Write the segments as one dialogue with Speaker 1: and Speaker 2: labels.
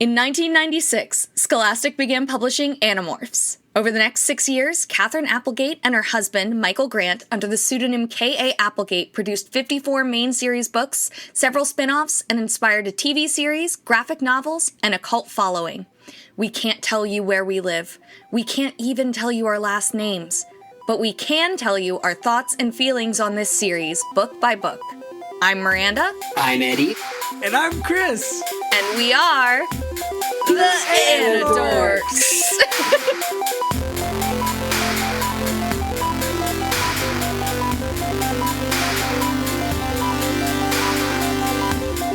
Speaker 1: In 1996, Scholastic began publishing Animorphs. Over the next 6 years, Katherine Applegate and her husband, Michael Grant, under the pseudonym K.A. Applegate, produced 54 main series books, several spin-offs, and inspired a TV series, graphic novels, and a cult following. We can't tell you where we live. We can't even tell you our last names. But we can tell you our thoughts and feelings on this series, book by book. I'm Miranda.
Speaker 2: I'm Eddie.
Speaker 3: And I'm Chris.
Speaker 1: And we are the Anidorks.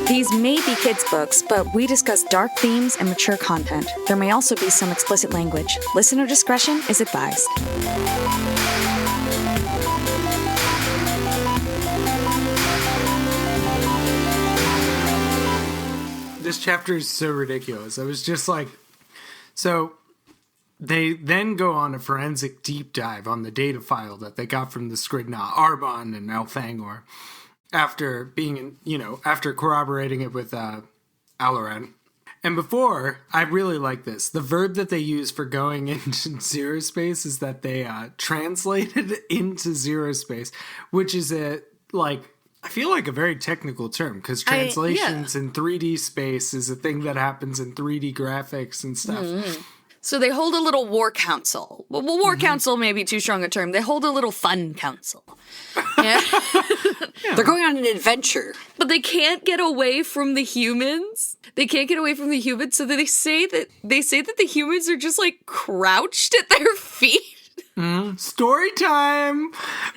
Speaker 1: These may be kids' books, but we discuss dark themes and mature content. There may also be some explicit language. Listener discretion is advised.
Speaker 3: This chapter is so ridiculous. I was just like, so they then go on a forensic deep dive on the data file that they got from the Skridna, Arbron and Elfangor, after being, after corroborating it with Alloran. And before, I really like this. The verb that they use for going into zero space is that they translated into zero space, which is I feel like a very technical term, because translations in 3D space is a thing that happens in 3D graphics and stuff.
Speaker 1: Mm-hmm. So they hold a little war council. Well, war council may be too strong a term. They hold a little fun council. Yeah.
Speaker 2: They're going on an adventure.
Speaker 1: But they can't get away from the humans. So they say that the humans are just like crouched at their feet.
Speaker 3: Story time,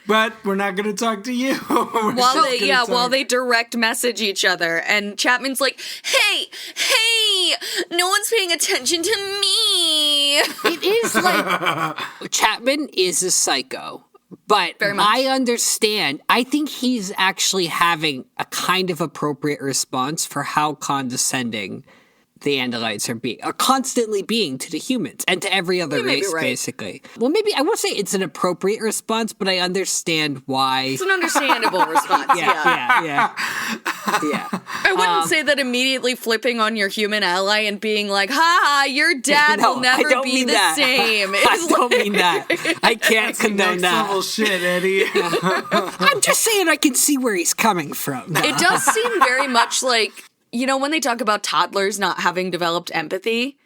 Speaker 3: but we're not going to talk to you.
Speaker 1: While they direct message each other, and Chapman's like, hey, no one's paying attention to me.
Speaker 2: It is like, Chapman is a psycho, but I understand. I think he's actually having a kind of appropriate response for how condescending the Andalites are constantly being to the humans and to every other race, basically. Well, maybe I won't say it's an appropriate response, but I understand why.
Speaker 1: It's an understandable response.
Speaker 2: Yeah.
Speaker 1: I wouldn't say that immediately flipping on your human ally and being like, ha, your dad will never be the same.
Speaker 2: I don't mean that. I can't condone that.
Speaker 3: Next level shit, Eddie.
Speaker 2: I'm just saying I can see where he's coming from.
Speaker 1: It does seem very much like, when they talk about toddlers not having developed empathy,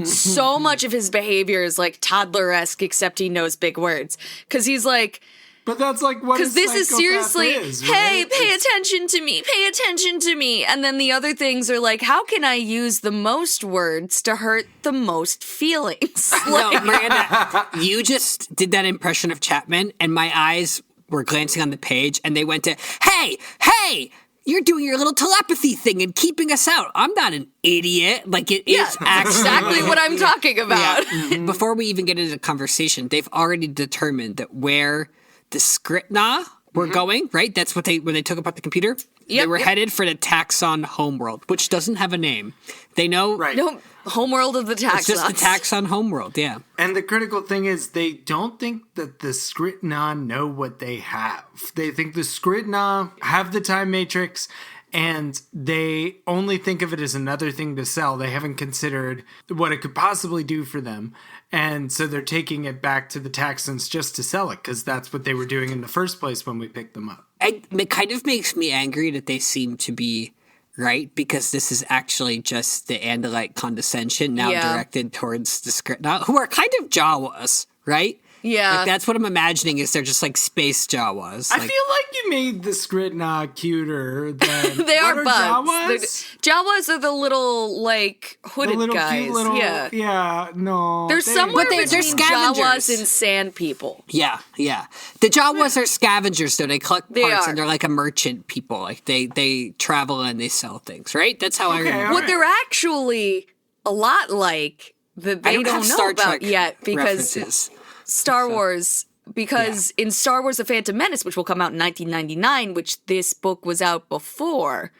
Speaker 1: so much of his behavior is like toddler-esque, except he knows big words. Because he's like...
Speaker 3: But that's like what
Speaker 1: because this is seriously, hey, pay attention to me. And then the other things are like, how can I use the most words to hurt the most feelings?
Speaker 2: No, Miranda, you just did that impression of Chapman, and my eyes were glancing on the page, and they went to, hey! You're doing your little telepathy thing and keeping us out. I'm not an idiot. Like, it is actually...
Speaker 1: exactly what I'm talking about.
Speaker 2: Yeah. Before we even get into the conversation, they've already determined that where the Skridna were going, right? That's what when they took apart the computer. They were headed for the Taxxon homeworld, which doesn't have a name. They know...
Speaker 3: Right.
Speaker 1: No, homeworld of the Taxxons.
Speaker 2: It's just the Taxxon homeworld, yeah.
Speaker 3: And the critical thing is they don't think that the Skridna know what they have. They think the Skridna have the time matrix, and they only think of it as another thing to sell. They haven't considered what it could possibly do for them. And so they're taking it back to the Taxxons just to sell it, because that's what they were doing in the first place when we picked them up.
Speaker 2: It kind of makes me angry that they seem to be right, because this is actually just the Andalite condescension now directed towards the Skridna, who are kind of Jawas, right?
Speaker 1: Yeah.
Speaker 2: Like, that's what I'm imagining, is they're just like space Jawas.
Speaker 3: I feel like you made the Skridna cuter than...
Speaker 1: They are bugs.
Speaker 3: Jawas?
Speaker 1: Jawas are the little, like, hooded guys.
Speaker 3: Cute little, yeah, no.
Speaker 1: They're somewhere between
Speaker 2: scavengers.
Speaker 1: Jawas and sand people.
Speaker 2: Yeah. The Jawas are scavengers, though. They collect parts, and they're like a merchant people. Like, they travel and they sell things, right? That's how I remember.
Speaker 1: What they're actually a lot like that they don't know about yet, because...
Speaker 2: references.
Speaker 1: Star Wars, because in Star Wars The Phantom Menace, which will come out in 1999, which this book was out before,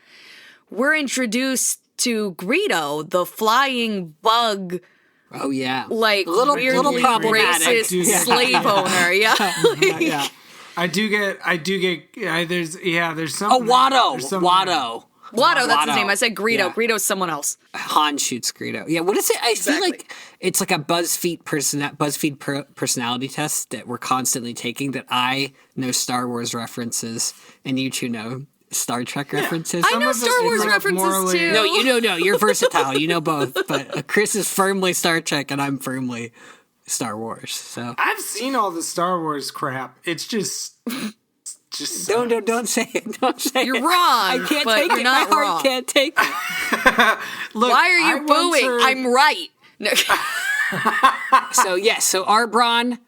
Speaker 1: we're introduced to Greedo, the flying bug.
Speaker 2: Oh, yeah.
Speaker 1: Like,
Speaker 2: little problematic.
Speaker 1: Racist slave owner,
Speaker 3: I do get, there's some.
Speaker 2: Oh, Watto.
Speaker 1: Watto, that's his name. I said Greedo.
Speaker 3: Yeah.
Speaker 1: Greedo's someone else.
Speaker 2: Han shoots Greedo. Yeah, what is it? I feel like it's like a BuzzFeed personality test that we're constantly taking, that I know Star Wars references and you two know Star Trek references.
Speaker 1: I know Star Wars references too.
Speaker 2: No, you're versatile. You know both. But Chris is firmly Star Trek and I'm firmly Star Wars. So
Speaker 3: I've seen all the Star Wars crap. It's just
Speaker 2: don't say it. Don't say
Speaker 1: You're
Speaker 2: it.
Speaker 1: wrong.
Speaker 2: I can't
Speaker 1: but
Speaker 2: take
Speaker 1: you're
Speaker 2: it.
Speaker 1: Not
Speaker 2: My
Speaker 1: wrong.
Speaker 2: heart can't take it.
Speaker 3: Look,
Speaker 1: Why are you booing? I'm right. No.
Speaker 2: So Arbron,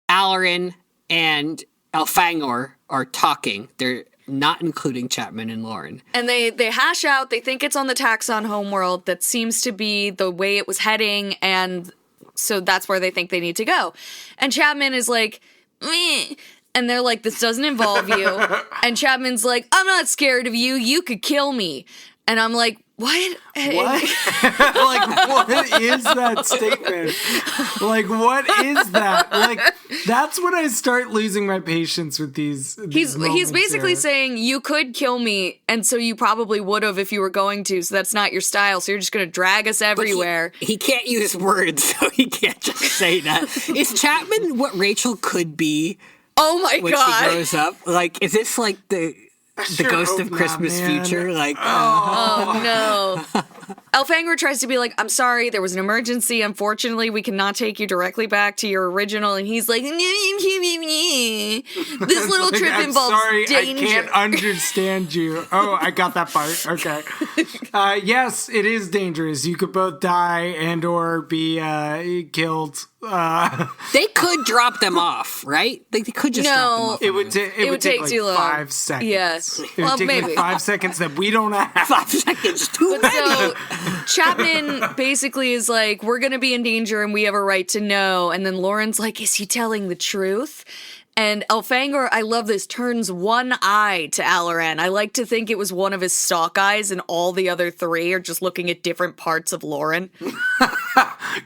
Speaker 2: Alloran, and Elfangor are talking. They're not including Chapman and Lauren.
Speaker 1: And they hash out, they think it's on the Taxxon homeworld. That seems to be the way it was heading, and so that's where they think they need to go. And Chapman is like, meh. And they're like, this doesn't involve you. And Chapman's like, I'm not scared of you. You could kill me. And I'm like, what?
Speaker 3: What? Like, what is that statement? Like, what is that? Like, that's when I start losing my patience with these
Speaker 1: He's basically
Speaker 3: here.
Speaker 1: saying, you could kill me, and so you probably would have if you were going to, so that's not your style, so you're just going to drag us everywhere.
Speaker 2: He can't use words, so he can't just say that. Is Chapman what Rachel could be?
Speaker 1: Oh my
Speaker 2: when
Speaker 1: God.
Speaker 2: she grows up? Like, is this like the ghost of Christmas future? Like,
Speaker 1: Oh no. Elfangor tries to be like, I'm sorry, there was an emergency. Unfortunately, we cannot take you directly back to your original. And he's like, this little
Speaker 3: Like,
Speaker 1: trip
Speaker 3: I'm
Speaker 1: involves
Speaker 3: sorry,
Speaker 1: danger.
Speaker 3: I can't understand you. Oh, I got that part. Okay. Yes, it is dangerous. You could both die and or be killed.
Speaker 2: they could drop them off, right? They could just drop them off.
Speaker 3: It would take like
Speaker 1: too long.
Speaker 3: 5 seconds.
Speaker 1: Yes.
Speaker 3: It would
Speaker 1: Well,
Speaker 3: take
Speaker 1: maybe.
Speaker 3: like 5 seconds that we don't have.
Speaker 2: 5 seconds, too many.
Speaker 1: So Chapman basically is like, we're going to be in danger and we have a right to know. And then Lauren's like, is he telling the truth? And Elfangor, I love this, turns one eye to Alloran. I like to think it was one of his stalk eyes and all the other 3 are just looking at different parts of Lauren.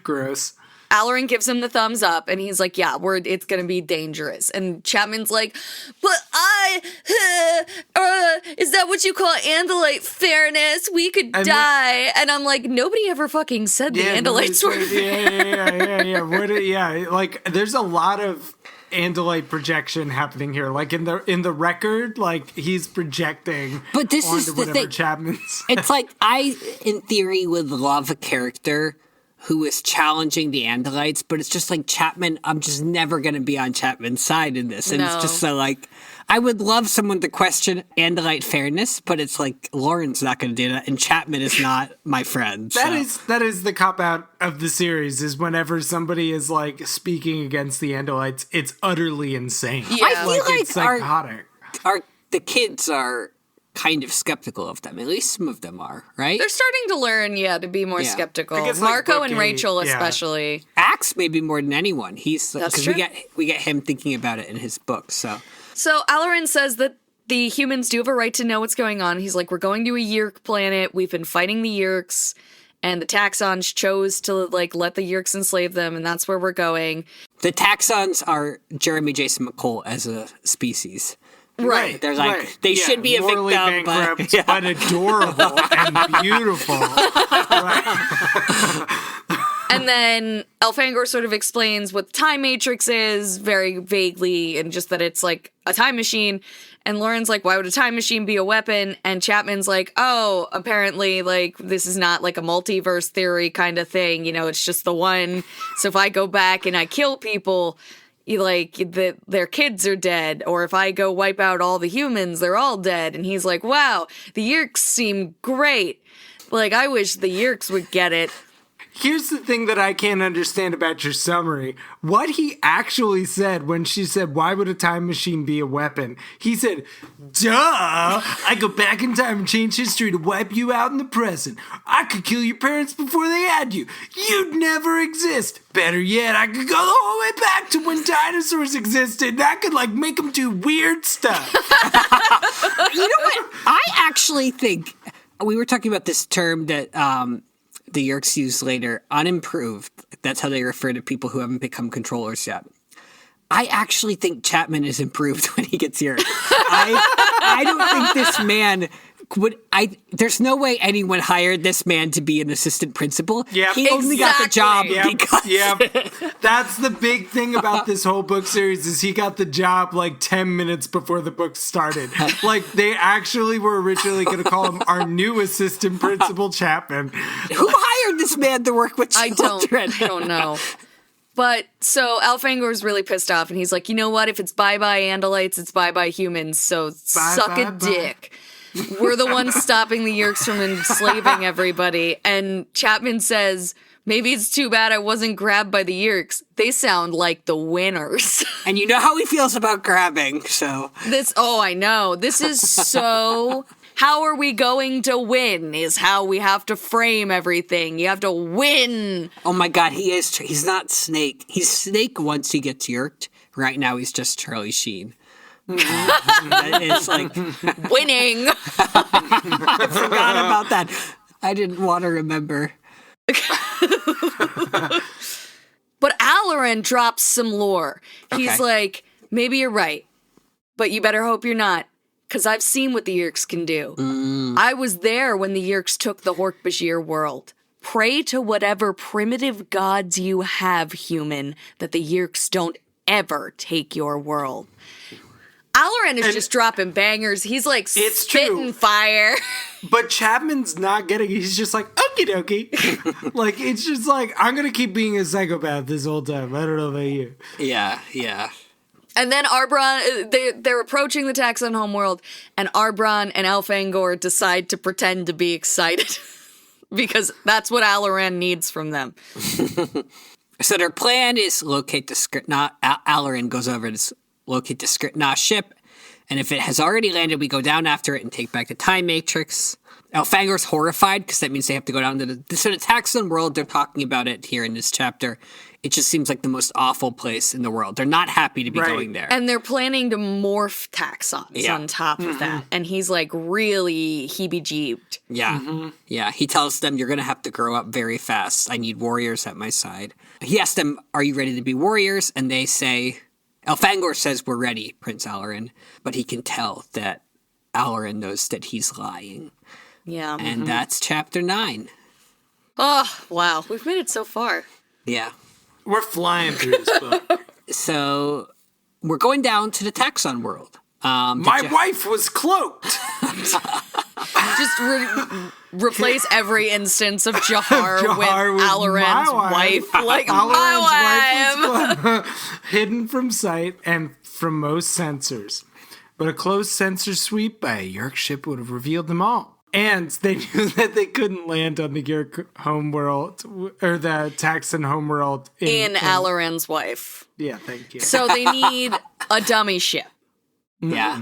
Speaker 3: Gross.
Speaker 1: Alloran gives him the thumbs up, and he's like, yeah, it's going to be dangerous. And Chapman's like, but is that what you call Andalite fairness? We could die. And I'm like, nobody ever fucking said the Andalites were fair.
Speaker 3: Yeah. Like, there's a lot of Andalite projection happening here. Like, in the record, like, he's projecting
Speaker 2: but this
Speaker 3: onto
Speaker 2: is the
Speaker 3: whatever
Speaker 2: thing.
Speaker 3: Chapman's.
Speaker 2: It's like, I, in theory, would love a character who is challenging the Andalites, but it's just like Chapman, I'm just never going to be on Chapman's side in this. And it's just so like, I would love someone to question Andalite fairness, but it's like, Lauren's not going to do that, and Chapman is not my friend.
Speaker 3: That is the cop-out of the series, is whenever somebody is, like, speaking against the Andalites, it's utterly insane.
Speaker 1: Yeah.
Speaker 2: I feel like
Speaker 3: it's psychotic.
Speaker 2: the kids are kind of skeptical of them. At least some of them are, right?
Speaker 1: They're starting to learn, to be more skeptical.
Speaker 3: I guess, like,
Speaker 1: Marco and
Speaker 3: Bookie,
Speaker 1: Rachel especially.
Speaker 2: Axe maybe more than anyone. He's
Speaker 1: That's
Speaker 2: because
Speaker 1: true.
Speaker 2: we get him thinking about it in his book. So
Speaker 1: Alloran says that the humans do have a right to know what's going on. He's like, we're going to a Yeerked planet. We've been fighting the Yeerks, and the Taxxons chose to like let the Yeerks enslave them, and that's where we're going.
Speaker 2: the Taxxons are Jeremy Jason McCole as a species.
Speaker 1: Right.
Speaker 2: They're like, they should be a
Speaker 3: morally
Speaker 2: victim,
Speaker 3: bankrupt,
Speaker 2: but,
Speaker 3: but adorable and beautiful.
Speaker 1: And then Elfangor sort of explains what the time matrix is very vaguely, and just that it's like a time machine. And Lauren's like, why would a time machine be a weapon? And Chapman's like, oh, apparently, like, this is not like a multiverse theory kind of thing. It's just the one. So if I go back and I kill people, their kids are dead. Or if I go wipe out all the humans, they're all dead. And he's like, wow, the Yeerks seem great. Like, I wish the Yeerks would get it.
Speaker 3: Here's the thing that I can't understand about your summary. What he actually said when she said, why would a time machine be a weapon? He said, duh, I go back in time and change history to wipe you out in the present. I could kill your parents before they had you. You'd never exist. Better yet, I could go the whole way back to when dinosaurs existed, and I could, like, make them do weird stuff.
Speaker 2: you know what? I actually think, we were talking about this term that the Yeerks use later, unimproved. That's how they refer to people who haven't become controllers yet. I actually think Chapman is improved when he gets Yeerked. I don't think this man There's no way anyone hired this man to be an assistant principal.
Speaker 3: Yeah,
Speaker 2: he only got the job because.
Speaker 3: That's the big thing about this whole book series is he got the job like 10 minutes before the book started. Like they actually were originally going to call him our new assistant principal, Chapman.
Speaker 2: Who hired this man to work with children?
Speaker 1: I don't know. But so Elfangor's really pissed off, and he's like, you know what? If it's bye-bye Andalites, it's bye-bye humans, so suck a dick. We're the ones stopping the Yeerks from enslaving everybody. And Chapman says, maybe it's too bad I wasn't grabbed by the Yeerks. They sound like the winners.
Speaker 2: And you know how he feels about grabbing, so.
Speaker 1: I know. This is so... How are we going to win is how we have to frame everything. You have to win.
Speaker 2: Oh my God, he's not Snake. He's Snake once he gets Yeerked. Right now he's just Charlie Sheen. It's like
Speaker 1: winning.
Speaker 2: I forgot about that. I didn't want to remember.
Speaker 1: But Alloran drops some lore. He's like, maybe you're right, but you better hope you're not. Because I've seen what the Yeerks can do. I was there when the Yeerks took the Hork-Bajir world. Pray to whatever primitive gods you have, human, that the Yeerks don't ever take your world. Alloran is just dropping bangers. He's like spitting fire.
Speaker 3: But Chapman's not getting it. He's just like, okie dokie. Like, it's just like, I'm going to keep being a psychopath this whole time. I don't know about you.
Speaker 2: Yeah.
Speaker 1: And then Arbron, they're approaching the Taxxon homeworld, and Arbron and Elfangor decide to pretend to be excited. Because that's what Alloran needs from them.
Speaker 2: So their plan is locate the Skritna. Alloran goes over to locate the Skritna ship, and if it has already landed, we go down after it and take back the time matrix. Elfangor's horrified, because that means they have to go down to the Taxxon world. They're talking about it here in this chapter. It just seems like the most awful place in the world. They're not happy to be going there.
Speaker 1: And they're planning to morph Taxxons on top of that. And he's like really heebie-jeebed.
Speaker 2: Yeah. Yeah. He tells them, you're going to have to grow up very fast. I need warriors at my side. He asks them, are you ready to be warriors? And they say, Elfangor says, we're ready, Prince Alloran. But he can tell that Alloran knows that he's lying.
Speaker 1: Yeah.
Speaker 2: And that's chapter 9.
Speaker 1: Oh, wow. We've made it so far.
Speaker 2: Yeah.
Speaker 3: We're flying through this book.
Speaker 2: So we're going down to the Taxxon world.
Speaker 3: My wife was cloaked.
Speaker 1: Just replace every instance of Jahar with Alloran's wife. Like, my wife
Speaker 3: was hidden from sight and from most sensors. But a close sensor sweep by a Yeerk ship would have revealed them all. And they knew that they couldn't land on the Yeerk homeworld, or the Taxxon homeworld.
Speaker 1: In Alloran's wife.
Speaker 3: Yeah, thank you.
Speaker 1: So they need a dummy ship.
Speaker 2: Yeah.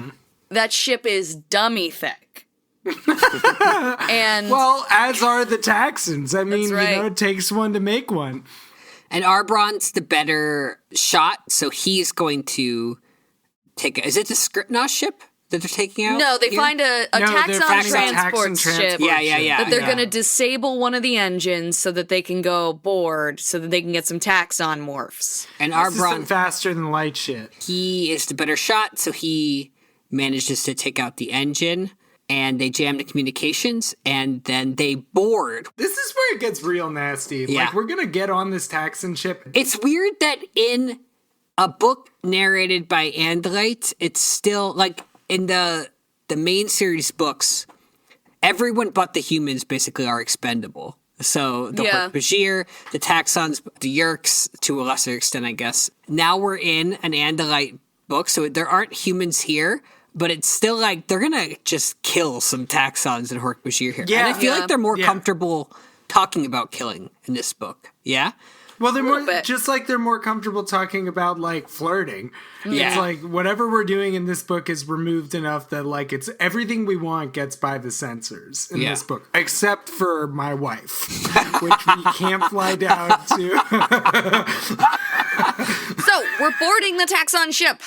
Speaker 1: That ship is dummy thick. And
Speaker 3: well, as are the Taxxons. I mean,
Speaker 1: right.
Speaker 3: it takes one to make one.
Speaker 2: And Arbron's the better shot, so he's going to take is it the Skritna ship that they're taking out?
Speaker 1: No, they find a Taxxon transport ship.
Speaker 2: Yeah.
Speaker 1: That they're going to disable one of the engines so that they can go board, so that they can get some Taxxon morphs.
Speaker 2: And
Speaker 3: This is
Speaker 2: Arbron,
Speaker 3: some faster than light shit.
Speaker 2: he is the better shot, so he manages to take out the engine, and they jam the communications, and then they board.
Speaker 3: This is where it gets real nasty.
Speaker 2: Yeah.
Speaker 3: Like, we're going to get on this Taxxon ship.
Speaker 2: It's weird that in a book narrated by Andalite, it's still, like, in the main series books, everyone but the humans basically are expendable. So the Hork-Bajir, the Taxxons, the Yeerks, to a lesser extent, I guess. Now we're in an Andalite book, so there aren't humans here, but it's still like they're gonna just kill some Taxxons and Hork-Bajir here.
Speaker 3: Yeah.
Speaker 2: And I feel like they're more comfortable talking about killing in this book. Yeah?
Speaker 3: Well, they're more just like they're more comfortable talking about like flirting.
Speaker 2: Yeah.
Speaker 3: It's like whatever we're doing in this book is removed enough that like it's everything we want gets by the censors in this book, except for my wife, which we can't fly down to.
Speaker 1: So we're boarding the Taxxon ship.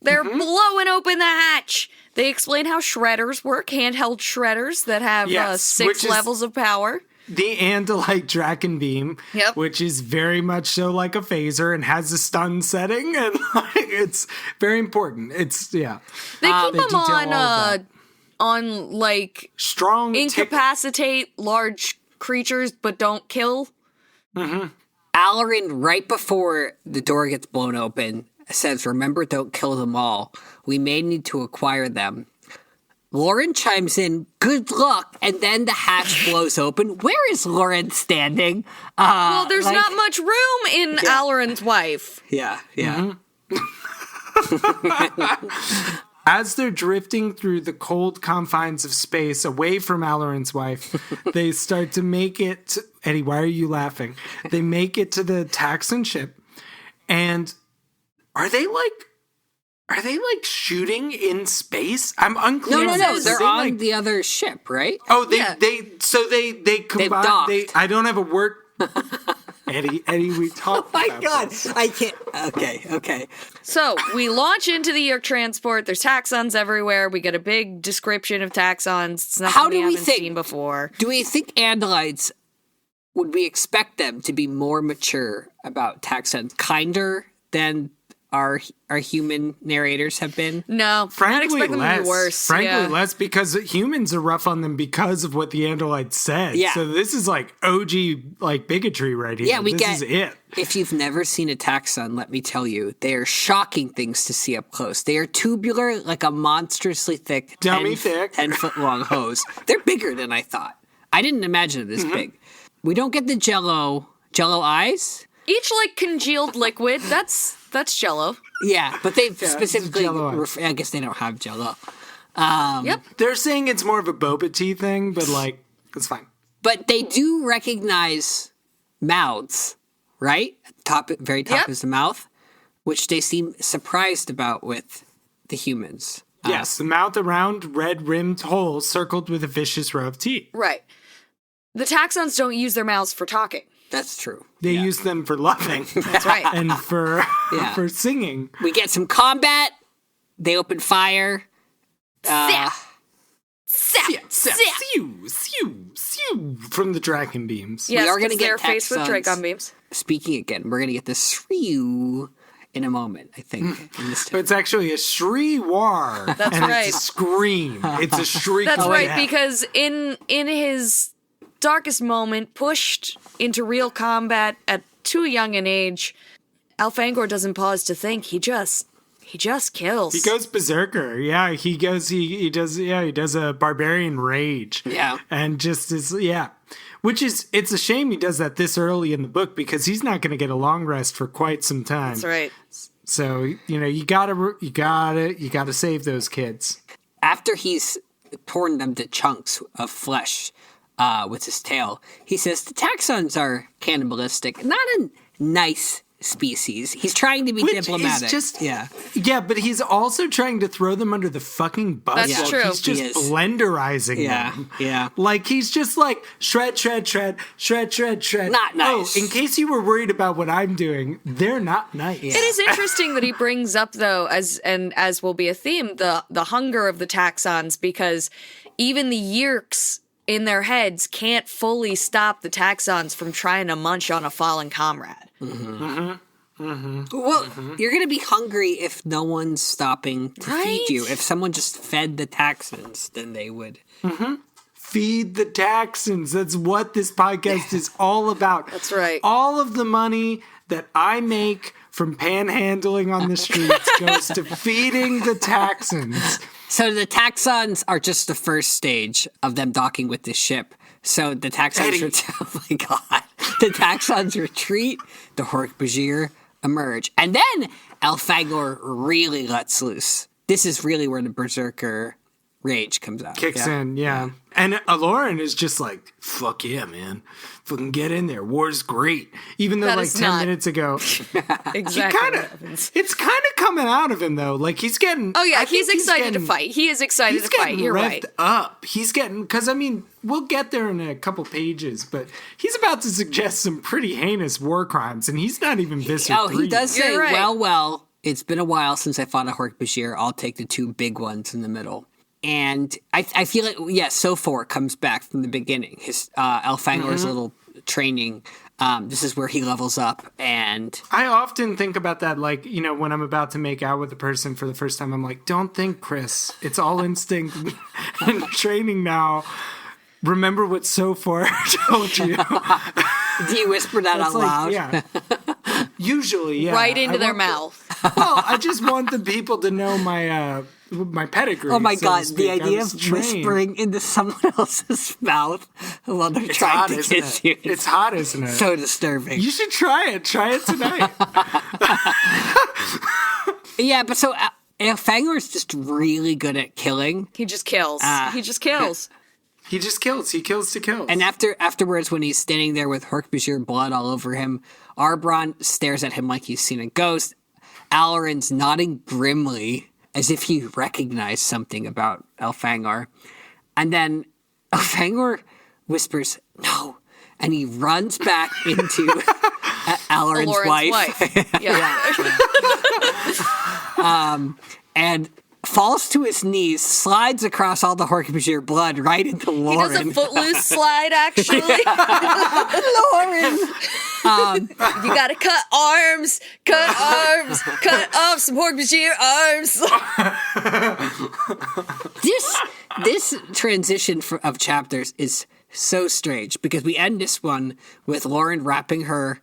Speaker 1: They're blowing open the hatch. They explain how shredders work, handheld shredders that have 6 levels of power.
Speaker 3: The Andalite Draken Beam, which is very much so like a phaser and has a stun setting, and like, it's very important. It's
Speaker 1: They keep them on on, like,
Speaker 3: strong
Speaker 1: incapacitate large creatures but don't kill.
Speaker 3: Mm-hmm.
Speaker 2: Alloran, right before the door gets blown open, says, "Remember, don't kill them all. We may need to acquire them." Lauren chimes in, "Good luck," and then the hatch blows open. Where is Lauren standing?
Speaker 1: Well, there's not much room in Alloran's wife.
Speaker 2: Yeah.
Speaker 3: Mm-hmm. As they're drifting through the cold confines of space away from Alloran's wife, they start to make it... Eddie, why are you laughing? They make it to the Taxxon ship, and are they shooting in space? I'm unclear.
Speaker 2: No. They're on the other ship, right?
Speaker 3: Oh, they combine. I don't have a word. Eddie, we talked.
Speaker 2: Oh my
Speaker 3: about
Speaker 2: God,
Speaker 3: this.
Speaker 2: I can't. Okay.
Speaker 1: So we launch into the Yeerked transport. There's Taxxons everywhere. We get a big description of Taxxons. It's nothing we haven't seen before.
Speaker 2: Do we think Andalites, would we expect them to be more mature about Taxxons, kinder than our human narrators have been?
Speaker 1: No,
Speaker 3: frankly,
Speaker 1: I'd expect them to be worse.
Speaker 3: Frankly, less, because humans are rough on them because of what the Andalites said.
Speaker 2: Yeah.
Speaker 3: So this is like OG bigotry right here.
Speaker 2: Yeah,
Speaker 3: this is it.
Speaker 2: If you've never seen a Taxxon, let me tell you, they are shocking things to see up close. They are tubular, like a monstrously thick, 10-foot long hose. They're bigger than I thought. I didn't imagine it this big. We don't get the Jello eyes.
Speaker 1: Each like congealed liquid. That's Jello.
Speaker 2: Yeah, but they specifically.
Speaker 3: I
Speaker 2: guess they don't have Jello.
Speaker 1: Yep.
Speaker 3: They're saying it's more of a boba tea thing, but like it's fine.
Speaker 2: But they do recognize mouths, right? Very top is the mouth, which they seem surprised about with the humans.
Speaker 3: Yes, the mouth, around red-rimmed hole circled with a vicious row of teeth.
Speaker 1: Right. The Taxxons don't use their mouths for talking.
Speaker 2: That's true.
Speaker 3: They use them for loving.
Speaker 1: That's right.
Speaker 3: And for singing.
Speaker 2: We get some combat. They open fire.
Speaker 1: Zap,
Speaker 3: From the dragon beams.
Speaker 1: Yes,
Speaker 2: we are going to get
Speaker 1: their face with dragon beams.
Speaker 2: Speaking again, we're going to get the shrew in a moment, I think.
Speaker 3: But it's actually a shriwar.
Speaker 1: That's
Speaker 3: and
Speaker 1: right.
Speaker 3: It's a scream. It's a shriek.
Speaker 1: That's right, because in his darkest moment, pushed into real combat at too young an age, Elfangor doesn't pause to think. He just kills.
Speaker 3: He goes berserker. Yeah, he does a barbarian rage.
Speaker 2: Yeah.
Speaker 3: And just is Which is, it's a shame he does that this early in the book, because he's not going to get a long rest for quite some time.
Speaker 1: That's right.
Speaker 3: So, you gotta save those kids.
Speaker 2: After he's torn them to chunks of flesh with his tail, he says the Taxxons are cannibalistic, not a nice species. He's trying to be diplomatic.
Speaker 3: Yeah, but he's also trying to throw them under the fucking bus.
Speaker 1: That's true.
Speaker 3: He's just blenderizing them.
Speaker 2: Yeah.
Speaker 3: Like, he's just like, shred.
Speaker 2: Not nice.
Speaker 3: Oh, in case you were worried about what I'm doing, they're not nice.
Speaker 1: It is interesting that he brings up, though, as will be a theme, the hunger of the Taxxons, because even the Yeerks in their heads can't fully stop the Taxxons from trying to munch on a fallen comrade.
Speaker 2: Well, you're going to be hungry if no one's stopping to feed you. If someone just fed the Taxxons, then they would.
Speaker 3: Feed the Taxxons. That's what this podcast is all about.
Speaker 1: That's right.
Speaker 3: All of the money that I make from panhandling on the streets goes to feeding the Taxxons.
Speaker 2: So the Taxxons are just the first stage of them docking with this ship. So the Taxxons, oh my God, the Taxxons retreat, the Hork-Bajir emerge, and then Elfangor really lets loose. This is really where the Berserker rage comes out.
Speaker 3: Kicks in, yeah. And Alloran is just like, fuck yeah, man. Fucking get in there. War's great. Even though, like, 10 minutes ago.
Speaker 1: Exactly.
Speaker 3: It's kind of coming out of him, though. Like, he's getting...
Speaker 1: Oh, yeah, he's excited to fight. He is excited to fight. You're right.
Speaker 3: He's getting revved up. He's getting... Because, I mean, we'll get there in a couple pages, but he's about to suggest some pretty heinous war crimes, and he's not even Visser 3.
Speaker 2: He does say, well, it's been a while since I fought a Hork-Bajir. I'll take the two big ones in the middle. And I feel like, Sophor comes back from the beginning. His Elfangor's little training. This is where he levels up, and
Speaker 3: I often think about that, like, you know, when I'm about to make out with a person for the first time, I'm like, don't think, Chris. It's all instinct and training now. Remember what Sophor told you.
Speaker 2: Do you whisper that out loud?
Speaker 3: Yeah. Usually, yeah.
Speaker 1: Right into their mouth.
Speaker 3: Well, I just want the people to know my pedigree.
Speaker 2: Oh my
Speaker 3: so
Speaker 2: God,
Speaker 3: to speak.
Speaker 2: the idea of
Speaker 3: trained.
Speaker 2: whispering into someone else's mouth while they're trying
Speaker 3: hot,
Speaker 2: to
Speaker 3: isn't
Speaker 2: kiss
Speaker 3: it?
Speaker 2: you.
Speaker 3: It's hot, isn't it?
Speaker 2: So disturbing.
Speaker 3: You should try it. Try it tonight.
Speaker 2: Yeah, but so Elfangor's just really good at killing.
Speaker 1: He just kills. He just kills.
Speaker 3: He just kills. He kills to kill.
Speaker 2: And afterwards, when he's standing there with Hork-Bajir blood all over him, Arbron stares at him like he's seen a ghost. Alloran's nodding grimly as if he recognized something about Elfangor. And then Elfangor whispers, "No." And he runs back into Alloran's wife.
Speaker 1: Yeah.
Speaker 2: And falls to his knees, slides across all the Hork-Bajir blood right into Lauren.
Speaker 1: He does a footloose slide, actually.
Speaker 2: Lauren!
Speaker 1: You gotta cut arms, cut off some Hork-Bajir arms.
Speaker 2: This transition of chapters is so strange because we end this one with Lauren wrapping her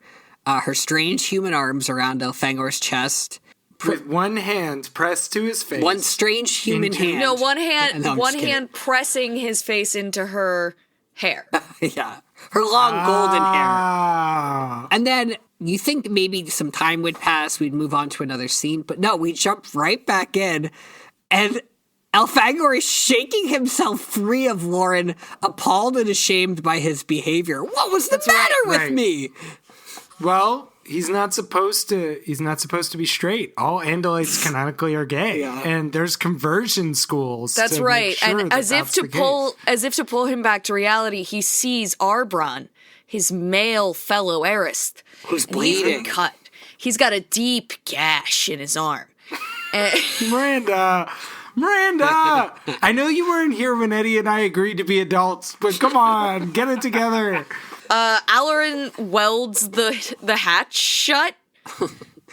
Speaker 2: strange human arms around Elfangor's chest.
Speaker 3: With one hand pressed to his face.
Speaker 2: One strange human hand.
Speaker 1: No, one hand,
Speaker 2: No, I'm
Speaker 1: one
Speaker 2: just kidding.
Speaker 1: hand pressing his face into her hair.
Speaker 2: Yeah. Her long golden hair.
Speaker 3: Ah.
Speaker 2: And then you think maybe some time would pass, we'd move on to another scene, but no, we jump right back in, and Elfangor is shaking himself free of Lauren, appalled and ashamed by his behavior. What was the matter with me?
Speaker 3: Well, he's not supposed to be straight. All Andalites canonically are gay.
Speaker 2: Yeah.
Speaker 3: And there's conversion schools.
Speaker 1: That's
Speaker 3: to
Speaker 1: right.
Speaker 3: make sure
Speaker 1: And
Speaker 3: that
Speaker 1: as if
Speaker 3: that's
Speaker 1: to
Speaker 3: the
Speaker 1: pull him back to reality, he sees Arbron, his male fellow heiress,
Speaker 2: Who's
Speaker 1: and he's
Speaker 2: bleeding.
Speaker 1: been cut. He's got a deep gash in his arm.
Speaker 3: Miranda, I know you weren't here when Eddie and I agreed to be adults, but come on, get it together.
Speaker 1: Alloran welds the hatch shut.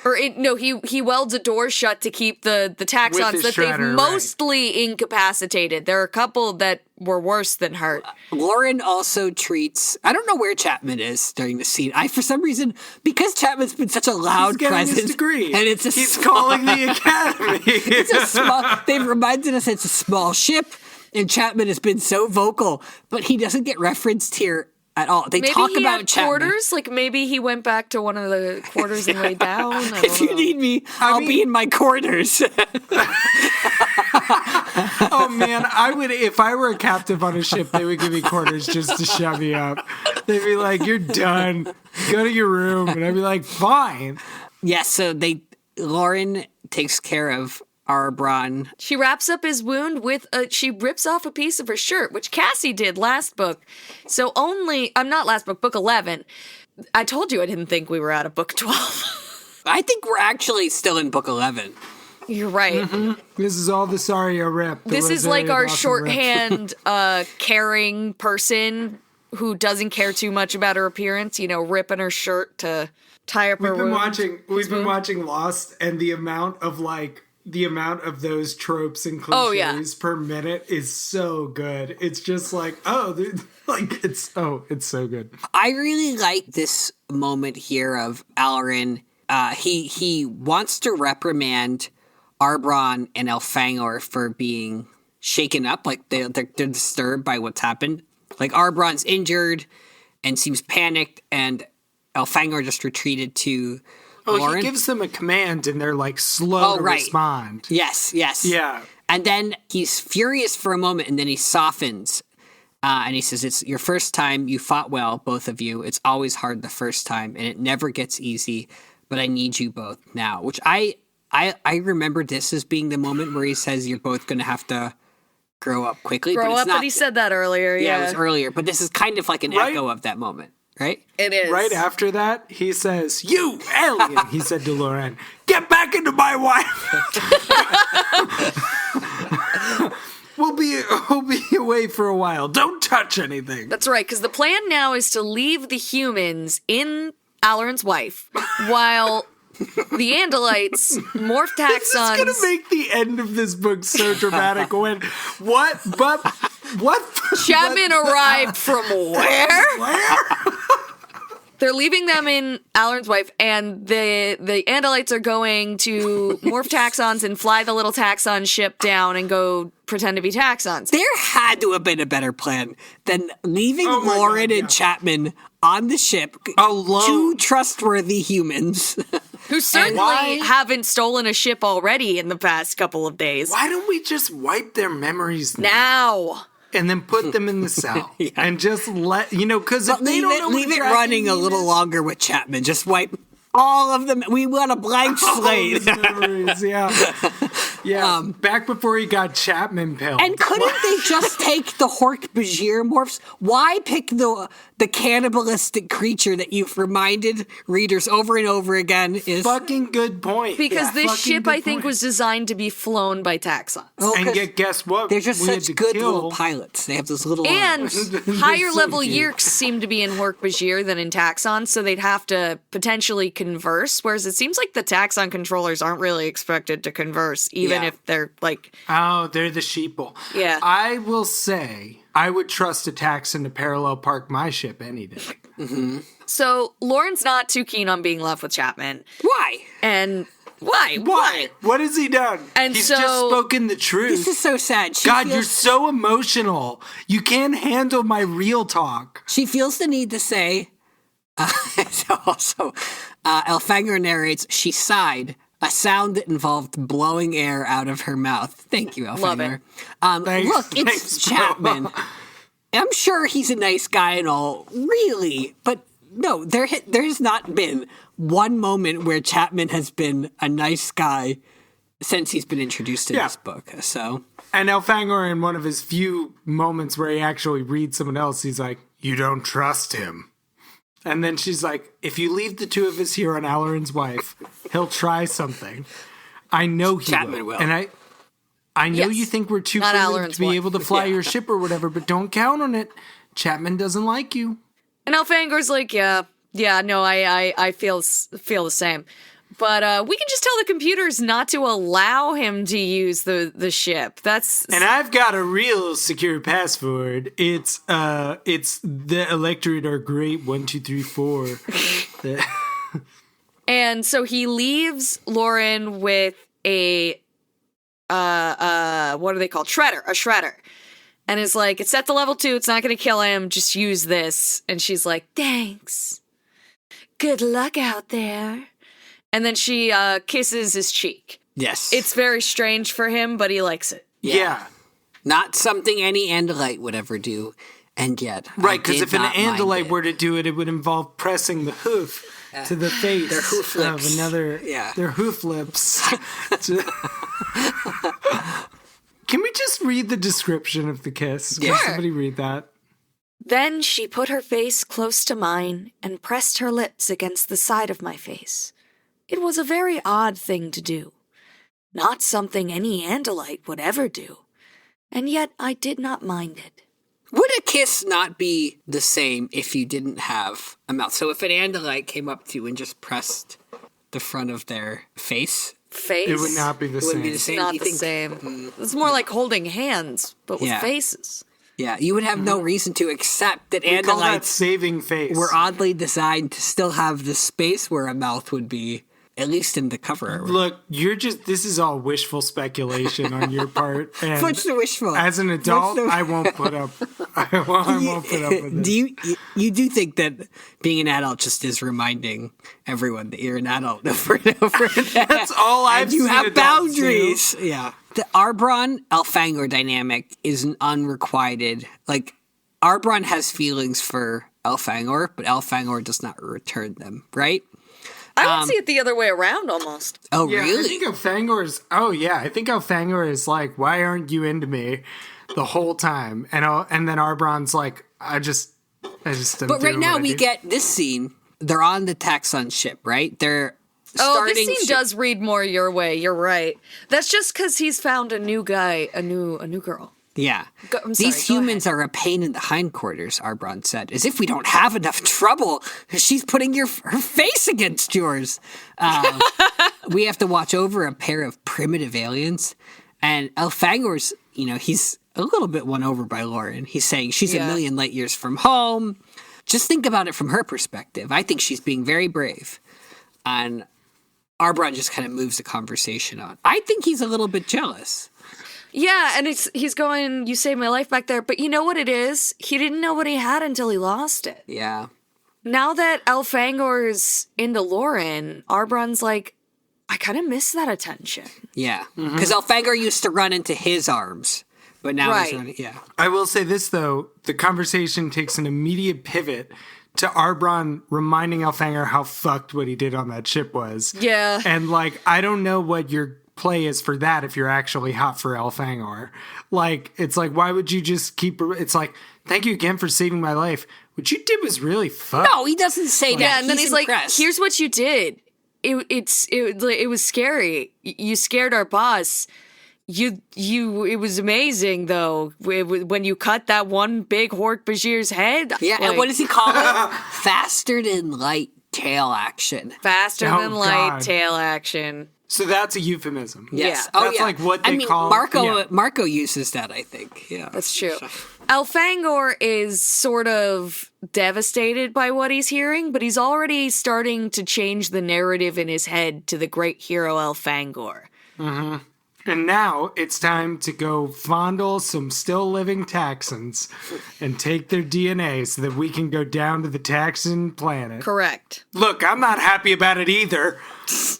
Speaker 1: He welds a door shut to keep the Taxxons
Speaker 3: his
Speaker 1: that they've
Speaker 3: shredder,
Speaker 1: mostly incapacitated. There are a couple that were worse than hurt.
Speaker 2: Lauren also treats, I don't know where Chapman is during the scene. For some reason, because Chapman's been such a loud
Speaker 3: He's getting
Speaker 2: presence.
Speaker 3: his degree.
Speaker 2: And
Speaker 3: He's calling the academy.
Speaker 2: It's a small, they've reminded us it's a small ship, and Chapman has been so vocal, but he doesn't get referenced here at all. They
Speaker 1: Maybe
Speaker 2: talk
Speaker 1: he
Speaker 2: about
Speaker 1: had
Speaker 2: Chapman.
Speaker 1: quarters. Like maybe he went back to one of the quarters and laid down. I don't
Speaker 2: If you
Speaker 1: know.
Speaker 2: need me, I'll be in my quarters.
Speaker 3: Oh man, I would, if I were a captive on a ship, they would give me quarters just to shut me up. They'd be like, "You're done. Go to your room," and I'd be like, "Fine."
Speaker 2: Yes, so Lauren takes care of Arbron.
Speaker 1: She wraps up his wound with she rips off a piece of her shirt, which Cassie did last book. So not last book, book 11. I told you I didn't think we were out of book 12.
Speaker 2: I think we're actually still in book 11.
Speaker 1: You're right.
Speaker 3: Mm-hmm. This is all the Saria rip.
Speaker 1: This is like our shorthand caring person who doesn't care too much about her appearance, ripping her shirt to tie up her wound.
Speaker 3: We've been watching Lost, and the amount of those tropes and cliches per minute is so good. It's just like, it's so good.
Speaker 2: I really like this moment here of Alloran. He wants to reprimand Arbron and Elfangor for being shaken up, like they're disturbed by what's happened. Like Arbron's injured and seems panicked, and Elfangor just retreated to Lauren.
Speaker 3: He gives them a command, and they're like slow to respond.
Speaker 2: Yes.
Speaker 3: Yeah.
Speaker 2: And then he's furious for a moment, and then he softens, and he says, "It's your first time. You fought well, both of you. It's always hard the first time, and it never gets easy. But I need you both now." Which I remember this as being the moment where he says, "You're both going to have to grow up quickly."
Speaker 1: But he said that earlier.
Speaker 2: Yeah, it was earlier. But this is kind of like an echo of that moment, right?
Speaker 1: It is.
Speaker 3: Right after that, he says, "You alien," he said to Lauren, "get back into my wife." we'll be away for a while. Don't touch anything.
Speaker 1: That's right, because the plan now is to leave the humans in Alloran's wife while the Andalites morph Taxxons.
Speaker 3: This is gonna make the end of this book so dramatic. What?
Speaker 1: Chapman arrived from where?
Speaker 3: Where?
Speaker 1: They're leaving them in Alloran's wife, and the Andalites are going to morph Taxxons and fly the little Taxxon ship down and go pretend to be Taxxons.
Speaker 2: There had to have been a better plan than leaving Lauren and Chapman on the ship
Speaker 3: alone.
Speaker 2: Two trustworthy humans.
Speaker 1: Who certainly haven't stolen a ship already in the past couple of days.
Speaker 3: Why don't we just wipe their memories
Speaker 1: now?
Speaker 3: And then put them in the cell and just let because if they don't know
Speaker 2: leave it running a little longer with Chapman. Just wipe all of them. We want a blank slate.
Speaker 3: Memories, yeah. Back before he got Chapman pilled.
Speaker 2: And couldn't they just take the Hork-Bajir morphs? Why pick the cannibalistic creature that you've reminded readers over and over again is
Speaker 3: fucking good point.
Speaker 1: Because this ship, I think, was designed to be flown by Taxxons.
Speaker 3: Oh, and guess what?
Speaker 2: They're just such good little pilots. They have those little
Speaker 1: and higher level Yeerks seem to be in Hork-Bajir than in Taxxon, so they'd have to potentially converse. Whereas it seems like the Taxxon controllers aren't really expected to converse, even if they're like,
Speaker 3: they're the sheeple.
Speaker 1: Yeah,
Speaker 3: I will say I would trust a Taxxon to parallel park my ship any day.
Speaker 2: Mm-hmm.
Speaker 1: So Lauren's not too keen on being left with Chapman.
Speaker 2: Why?
Speaker 1: And why?
Speaker 3: What has he done?
Speaker 1: And
Speaker 3: he's just spoken the truth.
Speaker 2: This is so sad.
Speaker 3: You're so emotional. You can't handle my real talk.
Speaker 2: She feels the need to say. Elfangor narrates. She sighed. A sound that involved blowing air out of her mouth. Thank you, Elfangor.
Speaker 1: Love
Speaker 2: it. Look, it's Chapman. I'm sure he's a nice guy and all, really. But no, there has not been one moment where Chapman has been a nice guy since he's been introduced in this book. So,
Speaker 3: and Elfangor, in one of his few moments where he actually reads someone else, he's like, "You don't trust him." And then she's like, if you leave the two of us here on Alloran's wife, he'll try something. I know he
Speaker 2: Chapman will.
Speaker 3: And I know you think we're too privileged to be able to fly your ship or whatever, but don't count on it. Chapman doesn't like you.
Speaker 1: And Elfangor's like, no, I feel the same. But we can just tell the computers not to allow him to use the ship.
Speaker 3: And I've got a real secure password. It's the electorate are great 1 2 3 4.
Speaker 1: And so he leaves Lauren with a what are they called? A shredder. And is like, it's set to level 2, it's not gonna kill him, just use this. And she's like, thanks. Good luck out there. And then she kisses his cheek.
Speaker 2: Yes.
Speaker 1: It's very strange for him, but he likes it.
Speaker 3: Yeah.
Speaker 2: Not something any Andalite would ever do. And yet,
Speaker 3: right, because if an Andalite were to do it, it would involve pressing the hoof to the face
Speaker 2: their hoof lips.
Speaker 3: Of another, their hoof lips. Can we just read the description of the kiss?
Speaker 1: Sure.
Speaker 3: Can somebody read that?
Speaker 1: Then she put her face close to mine and pressed her lips against the side of my face. It was a very odd thing to do. Not something any Andalite would ever do. And yet I did not mind it.
Speaker 2: Would a kiss not be the same if you didn't have a mouth? So if an Andalite came up to you and just pressed the front of their face?
Speaker 3: It would not be the same.
Speaker 1: It's not the same. It's more like holding hands, but with faces.
Speaker 2: Yeah, you would have no reason to, except that
Speaker 3: Andalites call that
Speaker 2: saving face were oddly designed to still have the space where a mouth would be, at least in the cover.
Speaker 3: Look, this is all wishful speculation on your part. And
Speaker 2: what's the wishful?
Speaker 3: As an adult, I won't put up. I won't put up with it.
Speaker 2: You do think that being an adult just is reminding everyone that you're an adult over and over again.
Speaker 3: That's all I've seen.
Speaker 2: You have boundaries.
Speaker 3: Do.
Speaker 2: Yeah. The Arbron Elfangor dynamic is an unrequited. Like, Arbron has feelings for Elfangor, but Elfangor does not return them, right?
Speaker 1: I would see it the other way around almost.
Speaker 2: Oh,
Speaker 3: yeah,
Speaker 2: really?
Speaker 3: I think Elfangor is like, why aren't you into me the whole time? And then Arbron's like, I just didn't.
Speaker 2: But right now we get this scene. They're on the Taxxon ship, right? They're starting.
Speaker 1: This scene does read more your way. You're right. That's just because he's found a new guy, a new girl.
Speaker 2: Yeah.
Speaker 1: I'm sorry,
Speaker 2: These humans are a pain in the hindquarters, Arbron said. As if we don't have enough trouble. She's putting her face against yours. We have to watch over a pair of primitive aliens. And Elfangor's, he's a little bit won over by Alloran. He's saying she's a million light years from home. Just think about it from her perspective. I think she's being very brave. And Arbron just kind of moves the conversation on. I think he's a little bit jealous.
Speaker 1: Yeah, and he's going, you saved my life back there. But you know what it is? He didn't know what he had until he lost it.
Speaker 2: Yeah.
Speaker 1: Now that Elfangor's into Alloran, Arbron's like, I kind of miss that attention.
Speaker 2: Yeah. Because Elfangor used to run into his arms. But now he's running,
Speaker 3: I will say this, though. The conversation takes an immediate pivot to Arbron reminding Elfangor how fucked what he did on that ship was.
Speaker 1: Yeah.
Speaker 3: And, I don't know what your play is for that if you're actually hot for Elfangor. It's like, why would you just keep... It's like, thank you again for saving my life. What you did was really fucked.
Speaker 2: No, he doesn't say that.
Speaker 1: Yeah, and then he's
Speaker 2: impressed.
Speaker 1: like, here's what you did. It was scary. You scared our boss. It was amazing, though, when you cut that one big Hork-Bajir's head.
Speaker 2: Yeah, and what does he call it? Faster than light tail action.
Speaker 1: Faster than light tail action.
Speaker 3: So that's a euphemism.
Speaker 2: Yes.
Speaker 1: Yeah.
Speaker 3: That's what they call...
Speaker 2: Marco uses that, I think. Yeah.
Speaker 1: That's true. Elfangor is sort of devastated by what he's hearing, but he's already starting to change the narrative in his head to the great hero Elfangor.
Speaker 3: Mm-hmm. And now it's time to go fondle some still living Taxxons and take their DNA so that we can go down to the Taxxon planet.
Speaker 1: Correct.
Speaker 3: Look, I'm not happy about it either.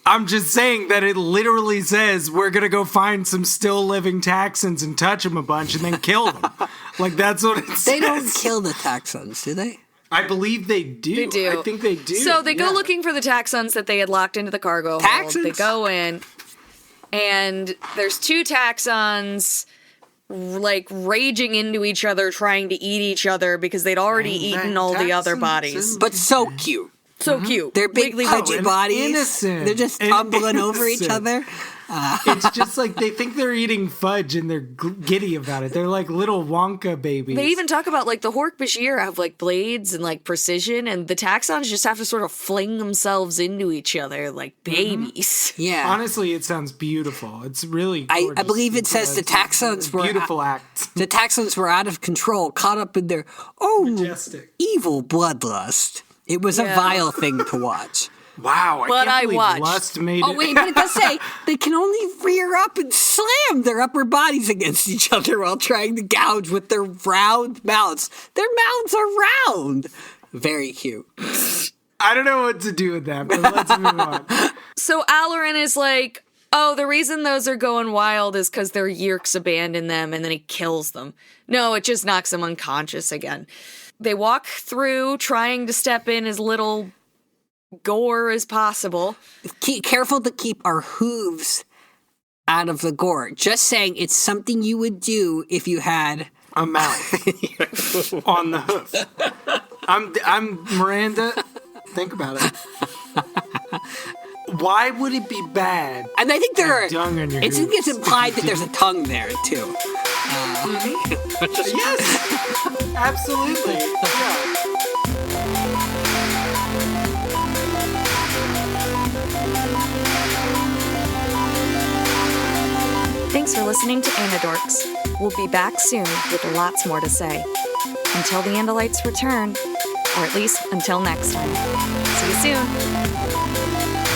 Speaker 3: I'm just saying that it literally says we're going to go find some still living Taxxons and touch them a bunch and then kill them. That's what it says.
Speaker 2: They don't kill the Taxxons, do they?
Speaker 3: I believe they do.
Speaker 1: They do.
Speaker 3: I think they do.
Speaker 1: So they go looking for the Taxxons that they had locked into the cargo hold. They go in. And there's two Taxxons, raging into each other, trying to eat each other because they'd already eaten all the other bodies.
Speaker 2: But so cute.
Speaker 1: So cute.
Speaker 2: They're big, pudgy bodies.
Speaker 3: Innocent.
Speaker 2: They're just tumbling over each other.
Speaker 3: It's just they think they're eating fudge and they're giddy about it. They're like little Wonka babies.
Speaker 1: They even talk about the Hork-Bajir have blades and precision, and the Taxxons just have to sort of fling themselves into each other like babies.
Speaker 2: Yeah.
Speaker 3: Honestly, it sounds beautiful. It's really gorgeous.
Speaker 2: I believe it says the Taxxons were
Speaker 3: beautiful act.
Speaker 2: The Taxxons were out of control, caught up in their own evil bloodlust. It was a vile thing to watch.
Speaker 3: Wow, I can't believe lust made it.
Speaker 2: Oh, wait, but it does say they can only rear up and slam their upper bodies against each other while trying to gouge with their round mouths. Their mouths are round. Very cute.
Speaker 3: I don't know what to do with that, but let's move on.
Speaker 1: So Alloran is like, oh, the reason those are going wild is because their Yeerks abandoned them, and then he kills them. No, it just knocks them unconscious again. They walk through, trying to step in as little gore as possible.
Speaker 2: Careful to keep our hooves out of the gore. Just saying, it's something you would do if you had
Speaker 3: a mouth on the hoof. I'm Miranda. Think about it. Why would it be bad?
Speaker 2: And I think
Speaker 3: it's
Speaker 2: implied that there's a tongue there too.
Speaker 3: Yes, absolutely. Yeah.
Speaker 1: Thanks for listening to Anidorks. We'll be back soon with lots more to say. Until the Andalites return, or at least until next time. See you soon.